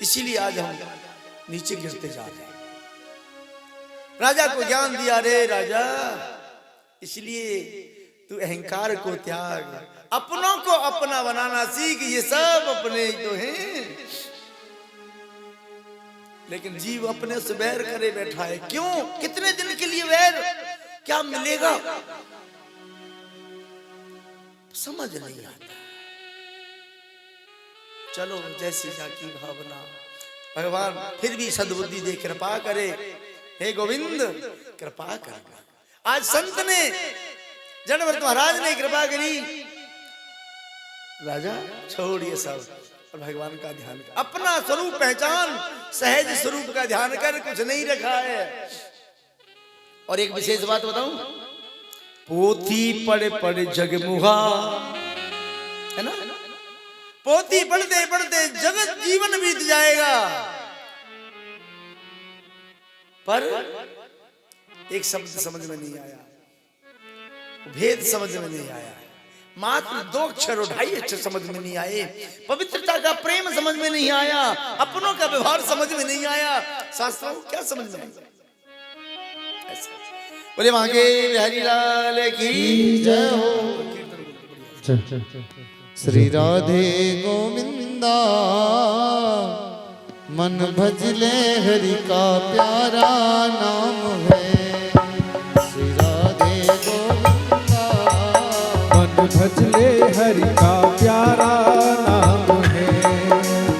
इसीलिए आज हम नीचे गिरते जा रहे हैं। राजा को ज्ञान दिया, रे राजा, इसलिए तू अहंकार को त्याग, अपनों को अपना बनाना सीख, ये सब अपने ही तो हैं। लेकिन जीव अपने से वैर करे बैठा है। क्यों? कितने दिन के लिए वैर? क्या मिलेगा? समझ नहीं आता। चलो जैसी जाकी भावना, भगवान फिर भी सद्बुद्धि दे, कृपा करे। हे गोविंद कृपा करना। आज संत ने, जनवर्त महाराज ने कृपा करी। राजा छोड़ ये सब और भगवान का ध्यान कर, अपना स्वरूप पहचान, सहज स्वरूप का ध्यान कर, कुछ नहीं रखा है। और एक विशेष बात बताऊं, पोथी पढ़े पढ़े जगमुहा, है ना? पोथी पढ़ते पढ़ते जगत जीवन बीत जाएगा, पर एक शब्द समझ में नहीं आया, भेद समझ में नहीं आया, मात्र 2 अक्षर और 2.5 अक्षर समझ में नहीं आए, पवित्रता का प्रेम समझ में नहीं आया, अपनों का व्यवहार समझ में नहीं आया, शास्त्रों को क्या समझ में आया? बोले मांगे बिहारी लाल की जय हो। श्री राधे गोविंदा, मन भजले हरि का प्यारा नाम है। श्री राधे गोविंदा, मन भजले हरि का प्यारा नाम है।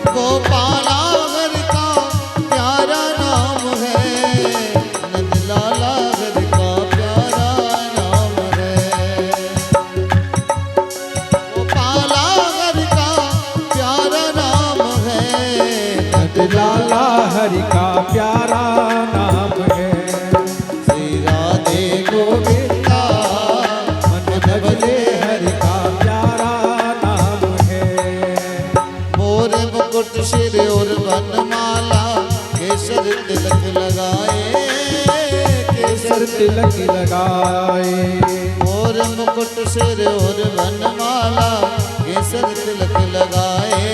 गोपाला हरि का प्यारा नाम है, नंदलाला हरि का प्यारा नाम है। गोपाला हरि का प्यारा नाम है, लाला हरि का प्यारा नाम है। श्री राधे गोविंदा, मन भजले हरि का प्यारा नाम है। मोर मुकुट सिर और वनमाला, केसर तिलक लगाए, केसर तिलक लगाए। मोर मुकुट सिर और वनमाला, केसर तिलक लगाए,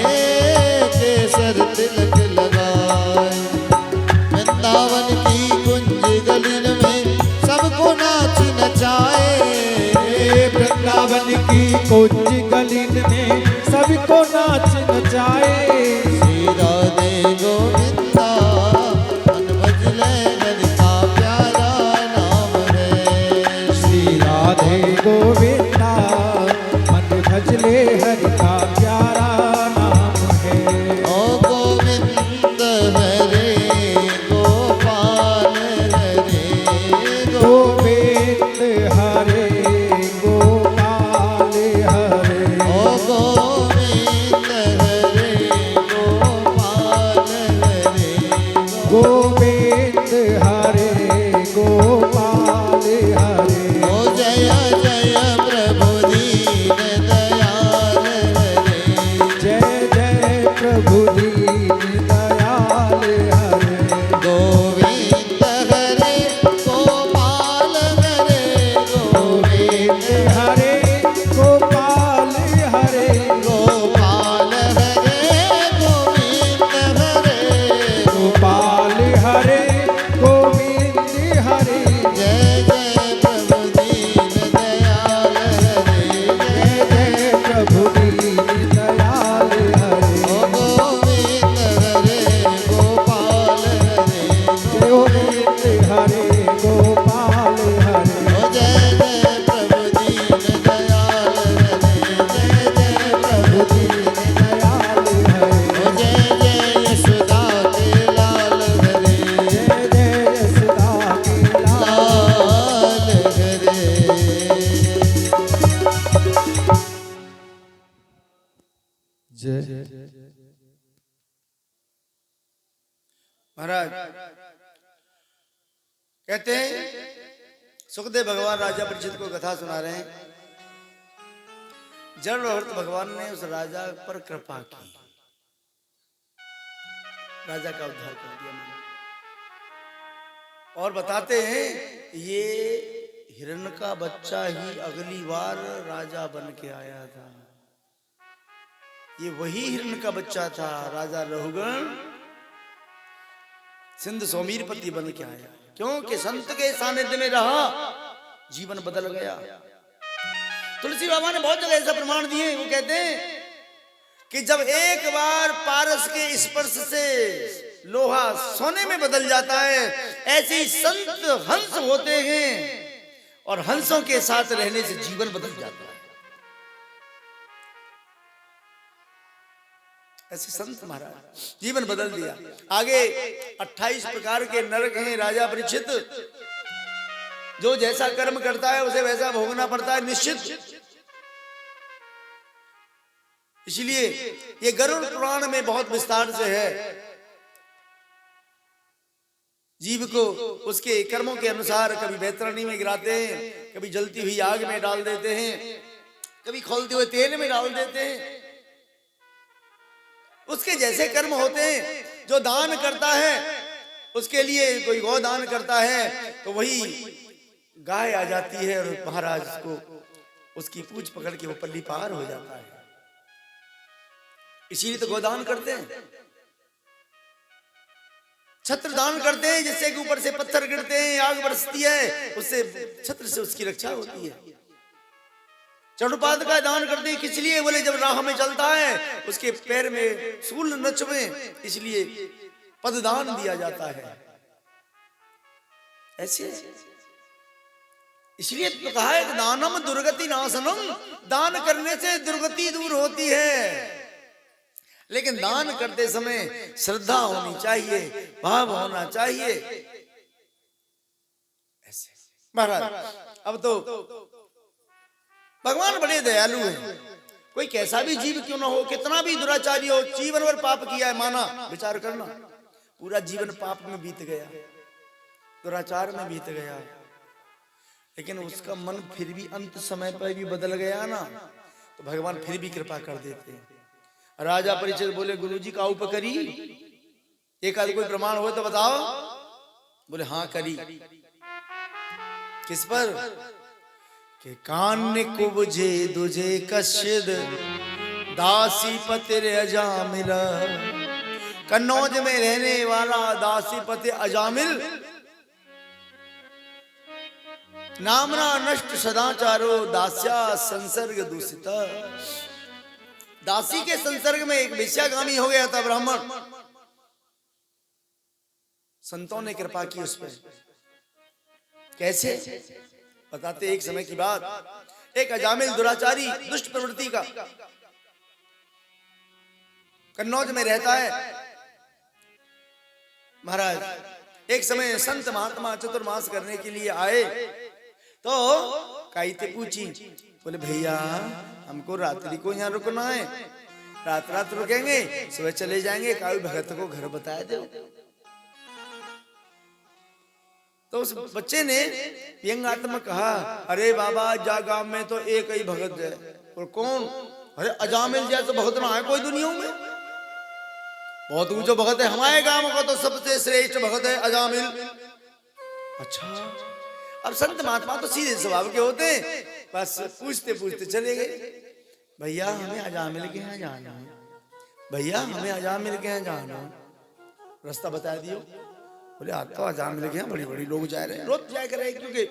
केसर तिलक लगाए। वृंदावन की कुंज गलिन में सबको नाच नचाए, वृंदावन की कुंज गलिन में सबको नाच नचाए। श्री राधे गोविंदा, मन भजले हरि का प्यारा नाम है। श्री राधे गोविंदा, मन भजले हरि का प्यारा नाम है। ओ गोविंद हरे गोपाल हरे, गोविंद हरे गोपाल हरे। ओ गोविंद हरे गोपाल हरे, गोविंद हरे गोपाल हरे। ओ जय जय प्रभु दीन दयाल हरे, जय जय प्रभु दीन दयाल हरे। गोविंद हरे गोपाल हरे, गोविंद हरे गोपाल हरे। गोपाल हरे, गोविंद हरे, गोपाल हरे गोविंद हरे। जय जय प्रभु दीन दयाल हरे, जय जय प्रभु दीन दयाल हरे। ओ गोविंद हरे गोपाल हरे, गोविंद हरे गोपाल हरे। ओ जय जय प्रभु दीन दयाल हरे, जय जय प्रभु दीन दयाल हरे। ओ जय जय यशोदा के लाल हरे, जय जय यशोदा के लाल। लाल हरे। जय महाराज कहते हैं, सुखदेव भगवान राजा परीक्षित को कथा सुना रहे हैं। जड़भरत भगवान ने उस राजा पर कृपा की, राजा का उद्धार कर दिया। और बताते हैं ये हिरण का बच्चा ही अगली बार राजा बन के आया था। ये वही हिरण का बच्चा था। राजा रहुगण सिंध सौमीरपति बन के आया, क्योंकि संत के सानिध्य में रहा, जीवन बदल गया। तुलसी बाबा ने बहुत जगह ऐसा प्रमाण दिए। वो कहते हैं कि जब एक बार पारस के स्पर्श से लोहा सोने में बदल जाता है, ऐसे ही संत हंस होते हैं और हंसों के साथ रहने से जीवन बदल जाता है। ऐसे संत महाराज जीवन बदल दिया। आगे 28 प्रकार के नरक हैं राजा परीक्षित। जो जैसा कर्म करता है उसे वैसा भोगना पड़ता है निश्चित। इसलिए ये गरुड़ पुराण में बहुत विस्तार से है। जीव को उसके कर्मों के अनुसार कभी बैतरणी में गिराते हैं, कभी जलती हुई आग में डाल देते हैं, कभी खौलते हुए तेल में डाल देते हैं। उसके जैसे कर्म होते हैं। जो दान करता है उसके लिए, कोई गौ दान करता है तो वही गाय आ जाती है और महाराज को उसकी पूंछ पकड़ के वो पल्ली पार हो जाता है। इसीलिए तो गोदान करते हैं। छत्र दान करते हैं जिससे कि ऊपर से पत्थर गिरते हैं, आग बरसती है, उससे छत्र से उसकी रक्षा होती है। चंडुपाद का दान करते हैं किस लिए? बोले जब राह में चलता है उसके पैर में सूल न चुभे, इसलिए पददान दिया जाता है। ऐसे इसलिए तो कहा है दानम दुर्गति नाशनम, दान करने से दुर्गति दूर होती है। लेकिन दान करते समय श्रद्धा होनी चाहिए, भाव होना चाहिए। ऐसे महाराज अब तो भगवान बड़े दयालु हैं। कोई कैसा भी जीव क्यों ना हो, कितना भी दुराचारी हो, जीवन भर पाप किया है माना, विचार करना पूरा जीवन पाप में बीत गया, दुराचार में बीत गया, लेकिन उसका मन फिर भी अंत समय पर भी बदल गया ना, तो भगवान फिर भी कृपा कर देते हैं। राजा परीक्षित बोले गुरुजी का उप करी, एक आध कोई प्रमाण हो तो बताओ। बोले हाँ करी। किस पर? कि कान्य को बुझे दुझे कश्यद दासी पति अजामिल, कन्नौज में रहने वाला दासी पति अजामिल नामना नष्ट सदाचारो दास्या संसर्ग दूषित। दासी के संसर्ग में एक वेश्यागामी हो गया था ब्राह्मण। संतों ने कृपा की उस पर। कैसे बताते? एक समय की बात, एक अजामिल दुराचारी दुष्ट प्रवृत्ति का कन्नौज में रहता है। महाराज एक समय संत महात्मा चतुर्मास करने के लिए आए तो काईते पूछी, बोले भैया हमको रात्रि को यहाँ रुकना है, रात रात रुकेंगे, सुबह चले जाएंगे, काई भगत को घर बताया दो। तो उस बच्चे ने व्यंग्यात्मक कहा, अरे बाबा जा गांव में तो एक ही भगत है। और कौन? अरे अजामिल जैसे भगत ना है कोई दुनिया में, बहुत ऊंचा भगत है, हमारे गांव का तो सबसे श्रेष्ठ भगत है अजामिल। अच्छा, अब संत महात्मा तो सीधे स्वभाव के होते हैं, बस पूछते पूछते चले गए, भैया हमें अजामिल के यहाँ जाना है, भैया हमें अजामिल के यहाँ जाना है, रास्ता बता दियो। बोले आज तो अजामिल के यहाँ बड़ी बड़ी लोग जा रहे हैं, रोज जाया करे क्योंकि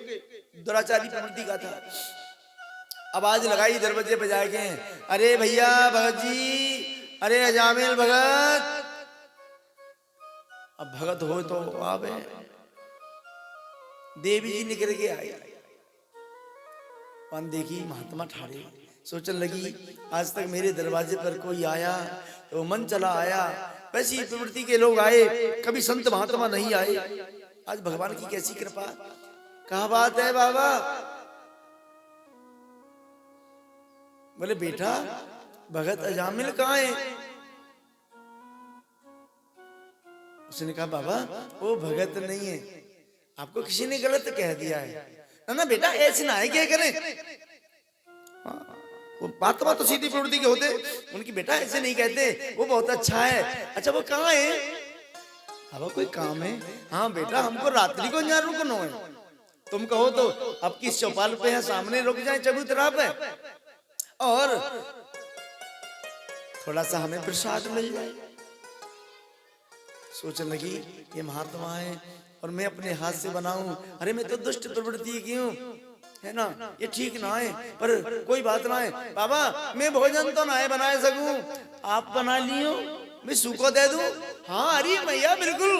दुराचारी प्रवृत्ति का था। आवाज लगाई दरवाजे पे जाके, अरे भैया भगत जी, अरे अजामिल भगत। अब भगत हो तो आवे। देवी जी निकल के आई, पान देखी महात्मा ठाड़े, सोचने लगी आज तक मेरे दरवाजे पर कोई आया तो मन चला आया, वैसी प्रवृत्ति के लोग आए, कभी संत महात्मा नहीं आए। आज भगवान की कैसी कृपा। कहा बात है बाबा? बोले बेटा भगत अजामिल कहाँ है? उसने कहा बाबा वो भगत नहीं है, आपको किसी ने गलत कह दिया है। ना ना बेटा ऐसे ना है, क्या करें? वो बात तो सीधी प्रवृत्ति के होते, उनकी बेटा ऐसे नहीं कहते, वो बहुत अच्छा है। अच्छा वो कहाँ है? अब कोई काम है? हाँ बेटा हमको रात्रि को यहाँ रुकना है, तुम कहो तो अब किस चौपाल पे है सामने रुक जाए चबूतरा पे, और थोड़ा सा हमें प्रसाद मिल जाए। सोचने लगी ये महात्मा है और मैं अपने हाथ से बनाऊं, अरे मैं तो दुष्ट प्रवृत्ति की हूँ, है ना, ये ठीक ना है, पर कोई बात ना है बाबा, मैं भोजन तो ना बना सकूं, आप बना लियो, मैं सूखो दे दूं। हाँ अरे भैया बिल्कुल,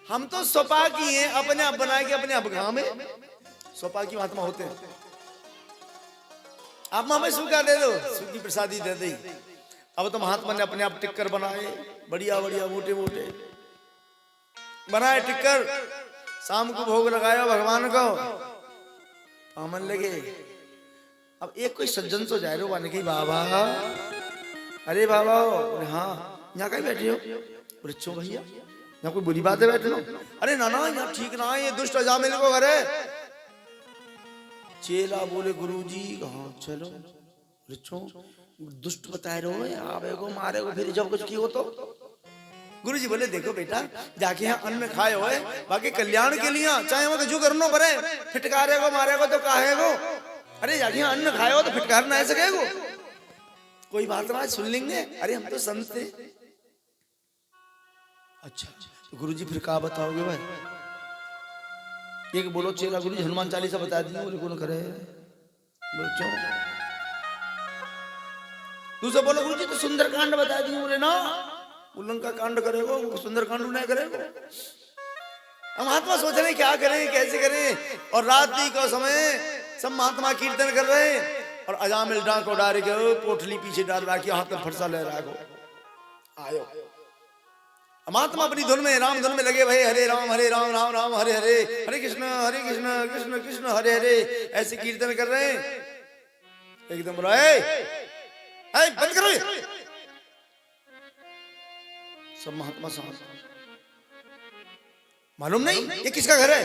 हम तो सोपा की हैं, अपने आप बना के अपने आप घाव में, सोपा की महात्मा होते हैं। आप माँ में सूखा दे दो, सूखी प्रसादी दे दी। अब तो महात्मा ने अपने आप टिक्कर बनाए, बढ़िया बढ़िया मोटे मोटे बनाए टिक्कर, शाम को भोग लगाया भगवान को, पामन लगे। अब एक कोई सज्जन सो जाए रो की बाबा, अरे बाबा, हाँ यहाँ कहीं बैठे हो? बोले क्यों भैया, यहाँ कोई बुरी बात है बैठे हो? अरे ना ना यहाँ ठीक ना है, ये दुष्ट अजामिल को घर है। चेला बोले गुरुजी कहाँ चलो? बोले क्यों? दुष्ट बताए रहो, आवेगो मारेगो फिर जब कुछ की हो तो। गुरुजी बोले देखो बेटा, जाके यहाँ अन्न खाए हो, बाकी कल्याण के लिए, चाहे वो जो करना पड़े, फिटकारेगो मारेगो तो काहेगो, अरे जाके यहाँ अन्न खाए हो तो फिटकार ना सकेगो, कोई बात ना सुन लेंगे, अरे हम तो संत थे। अच्छा तो गुरुजी फिर क्या बताओगे भाई? एक बोलो चेला गुरुजी हनुमान चालीसा बता दी, बोले कौन करे? बोले क्यों? दूसरा बोलो गुरुजी तो सुंदर कांड बता दी, बोले ना उल्लंघन का कांड करेगो, सुंदर कांड नहीं करेगो। हम महात्मा सोच रहे क्या करें कैसे करें, और रात्रि का समय सब महात्मा कीर्तन कर रहे हैं, और अजामिल डांको डाल के पोटली पीछे डाल रहा, हाथ में फरसा ले रहा को आयो। महात्मा अपनी धुन में, राम धुन में लगे भाई, हरे राम राम राम हरे हरे, हरे कृष्ण कृष्ण कृष्ण हरे हरे, ऐसे कीर्तन कर रहे हैं। एकदम राय बंद करो, सब महात्मा साहब मालूम नहीं ये किसका घर है,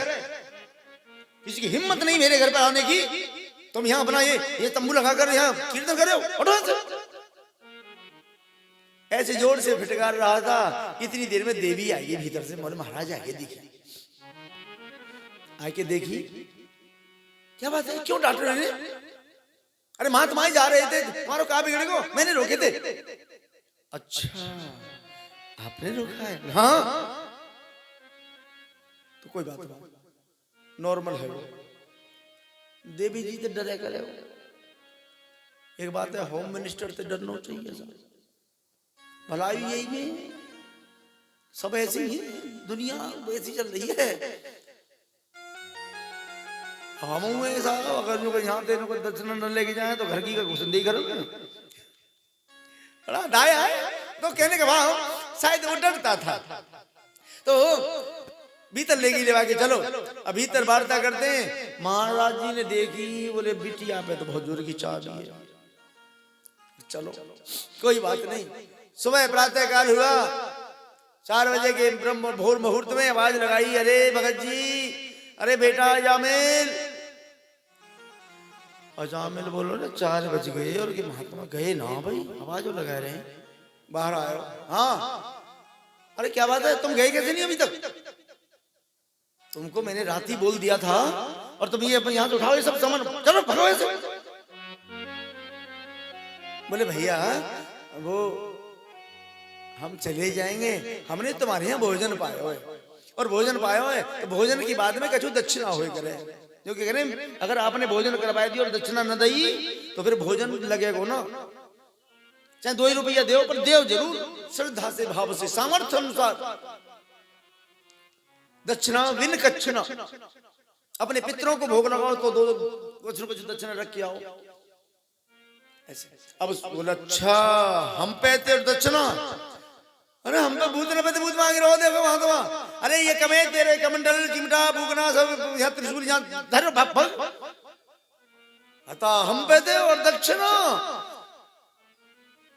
किसी की हिम्मत नहीं मेरे घर पर आने की, तुम यहाँ अपना ये तंबू लगाकर यहाँ कीर्तन कर रहे हो, उठो। ऐसे जोर से फिटकार रहा था, इतनी देर में देवी आई भीतर से, बोले महाराज आके देखी, आके देखी, क्या बात है क्यों डांट रहे हैं? अरे महात्मा जा रहे थे, तुम्हारा कहा बिगड़े को, मैंने रोके थे। अच्छा आपने रोका है? हाँ तो कोई बात नहीं, नॉर्मल है वो, देवी जी तो डरे करे। एक बात है होम मिनिस्टर से डरना चाहिए, भलाई यही में सब ऐसे ही, दुनिया ऐसी चल रही है। हम ऐसा अगर जो यहाँ से दक्षिणा न लेके जाए तो घर की का घुसन नहीं करोगे, बड़ा दाया है। तो कहने के भाव शायद वो डरता था, तो भीतर लेगी लेवा के चलो। अब भीतर वार्ता करते हैं, महाराज जी ने देखी, बोले बिटिया पे तो बहुत जोर की चाबी है, चलो कोई बात नहीं। सुबह प्रातः काल हुआ, 4 बजे के ब्रह्म भोर मुहूर्त में आवाज लगाई, अरे भगत जी, अरे बेटा अजामिल। अजामिल बोलो ना 4 बज गए और के महात्मा गए ना भाई, आवाज लगा रहे हैं, बाहर आयो। हाँ अरे क्या बात है, तुम गए कैसे नहीं अभी तक? तुमको मैंने रात ही बोल दिया था, और तुम ये अपन यहाँ से उठाओ ये सब सामान, चलो भगो ऐसे। बोले भैया वो हम चले जाएंगे, हमने तुम्हारे यहाँ भोजन पाया हुआ है, और भोजन पाया हुआ है तो भोजन की बाद में कछु दक्षिणा हुए करे, जो कि करें अगर आपने भोजन करवाई दी और दक्षिणा न दी तो फिर भोजन लगेगा ना, चाहे 2 रुपया दो पर देव जरूर, श्रद्धा से भाव से सामर्थ्य अनुसार। दक्षिणा विन कच्छना, अपने पितरों को भोग लगाओ तो 2 कुछ दक्षिणा रख के आओ ऐसे। अब बोला अच्छा हम पैते और दक्षिणा, अरे हम तो भूत न पैते भूत मांग रहे हो, देखो वहां तो वहां, अरे ये कमे तेरे कमंडल चिमटा भूगना सब यहाँ त्रिशूल यहाँ धर भग, अतः हम पैते और दक्षिणा।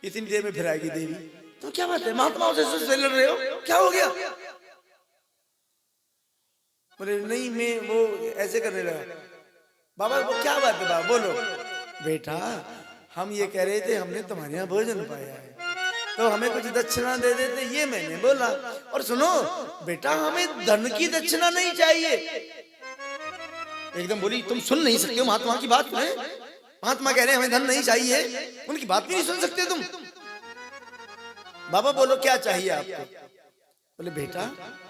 इतनी देर में फिर आएगी देवी, तो क्या बात है महात्माओं से लड़ रहे हो, क्या हो गया? बोले नहीं मैं वो ऐसे करने लगा। बाबा वो क्या बात है बाबा बोलो। बेटा हम ये कह रहे थे हमने तुम्हारे यहाँ भोजन पाया है तो हमें कुछ दक्षिणा दे देते, ये मैंने बोला। और सुनो बेटा हमें धन की दक्षिणा नहीं चाहिए। एकदम बोली तुम सुन नहीं सकते हो महात्मा की बात में, महात्मा कह रहे हैं हमें धन नहीं चाहिए, उनकी बात भी नहीं सुन सकते तुम। बाबा बोलो क्या चाहिए आपको? बोले बेटा